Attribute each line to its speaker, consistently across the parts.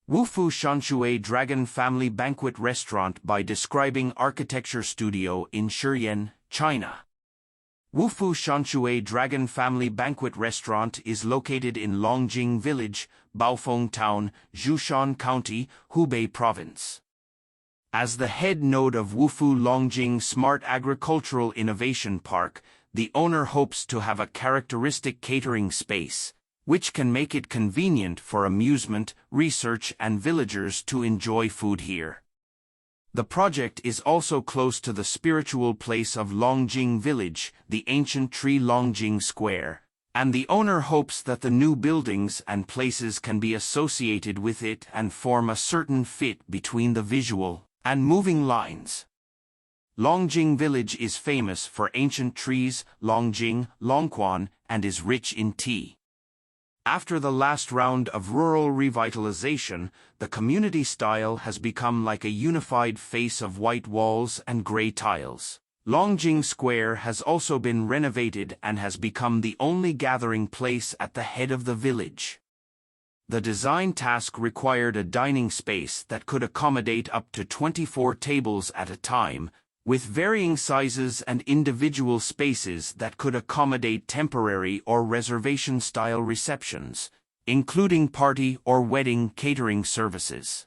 Speaker 1: Wufu Shanshui Dragon Family Banquet Restaurant by describing architecture studio in SHIYAN, China. Wufu Shanshui Dragon Family Banquet Restaurant is located in Longjing Village, Baofeng Town, Zhushan County, Hubei Province. As the head node of Wufu Longjing Smart Agricultural Innovation Park, the owner hopes to have a characteristic catering space, which can make it convenient for amusement, research and villagers to enjoy food here. The project is also close to the spiritual place of Longjing Village, the ancient tree Longjing Square, and the owner hopes that the new buildings and places can be associated with it and form a certain fit between the visual and moving lines. Longjing Village is famous for ancient trees, Longjing, Longquan, and is rich in tea. After the last round of rural revitalization, the community style has become like a unified face of white walls and gray tiles. Longjing Square has also been renovated and has become the only gathering place at the head of the village. The design task required a dining space that could accommodate up to 24 tables at a time, with varying sizes and individual spaces that could accommodate temporary or reservation-style receptions, including party or wedding catering services.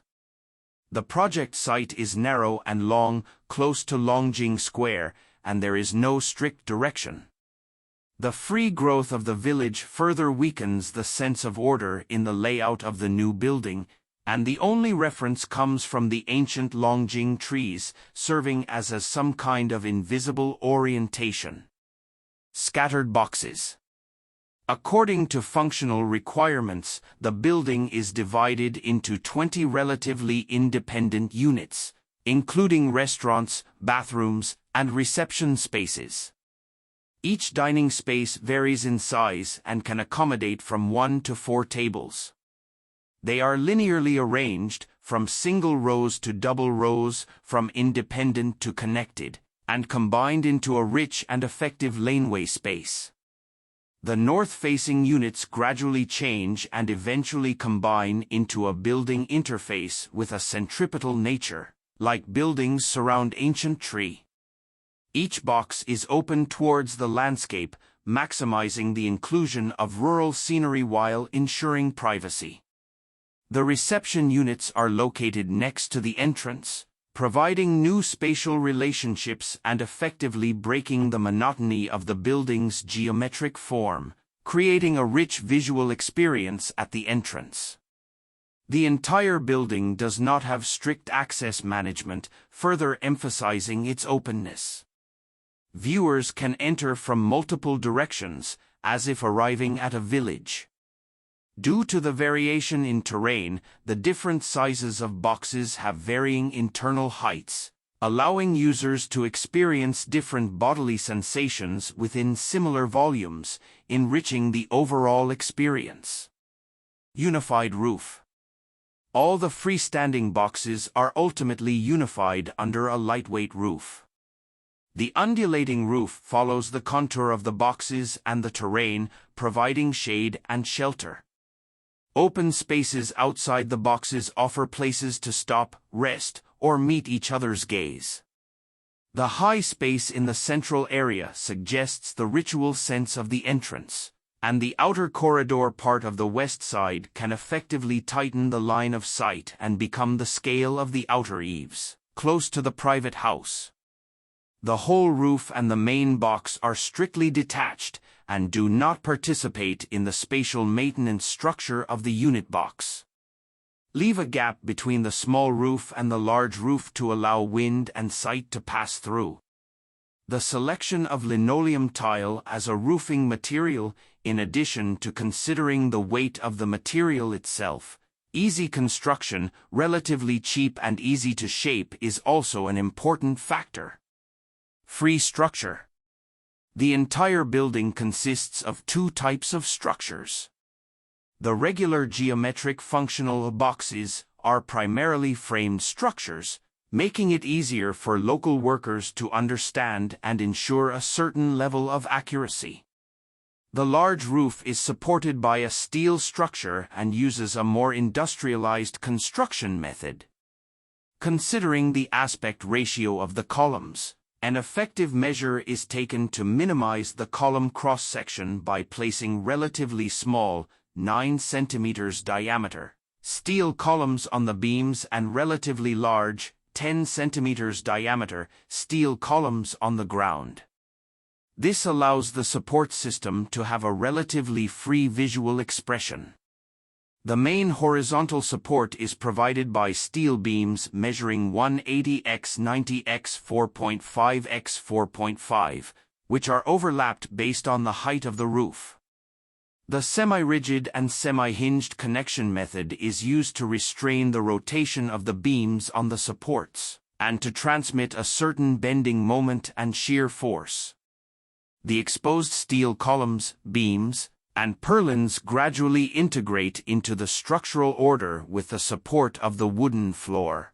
Speaker 1: The project site is narrow and long, close to Longjing Square, and there is no strict direction. The free growth of the village further weakens the sense of order in the layout of the new building, and the only reference comes from the ancient Longjing trees, serving as some kind of invisible orientation. Scattered boxes. According to functional requirements, the building is divided into 20 relatively independent units, including restaurants, bathrooms, and reception spaces. Each dining space varies in size and can accommodate from 1 to 4 tables. They are linearly arranged, from single rows to double rows, from independent to connected, and combined into a rich and effective laneway space. The north-facing units gradually change and eventually combine into a building interface with a centripetal nature, like buildings surround ancient tree. Each box is open towards the landscape, maximizing the inclusion of rural scenery while ensuring privacy. The reception units are located next to the entrance, providing new spatial relationships and effectively breaking the monotony of the building's geometric form, creating a rich visual experience at the entrance. The entire building does not have strict access management, further emphasizing its openness. Viewers can enter from multiple directions, as if arriving at a village. Due to the variation in terrain, the different sizes of boxes have varying internal heights, allowing users to experience different bodily sensations within similar volumes, enriching the overall experience. Unified roof. All the freestanding boxes are ultimately unified under a lightweight roof. The undulating roof follows the contour of the boxes and the terrain, providing shade and shelter. Open spaces outside the boxes offer places to stop, rest, or meet each other's gaze. The high space in the central area suggests the ritual sense of the entrance, and the outer corridor part of the west side can effectively tighten the line of sight and become the scale of the outer eaves, close to the private house. The whole roof and the main box are strictly detached and do not participate in the spatial maintenance structure of the unit box. Leave a gap between the small roof and the large roof to allow wind and sight to pass through. The selection of linoleum tile as a roofing material, in addition to considering the weight of the material itself, easy construction, relatively cheap and easy to shape, is also an important factor. Free structure. The entire building consists of 2 types of structures. The regular geometric functional boxes are primarily framed structures, making it easier for local workers to understand and ensure a certain level of accuracy. The large roof is supported by a steel structure and uses a more industrialized construction method. Considering the aspect ratio of the columns, an effective measure is taken to minimize the column cross-section by placing relatively small, 9 cm diameter, steel columns on the beams and relatively large, 10 cm diameter, steel columns on the ground. This allows the support system to have a relatively free visual expression. The main horizontal support is provided by steel beams measuring 180 x 90 x 4.5 x 4.5, which are overlapped based on the height of the roof. The semi-rigid and semi-hinged connection method is used to restrain the rotation of the beams on the supports, and to transmit a certain bending moment and shear force. The exposed steel columns, beams, and purlins gradually integrate into the structural order with the support of the wooden floor.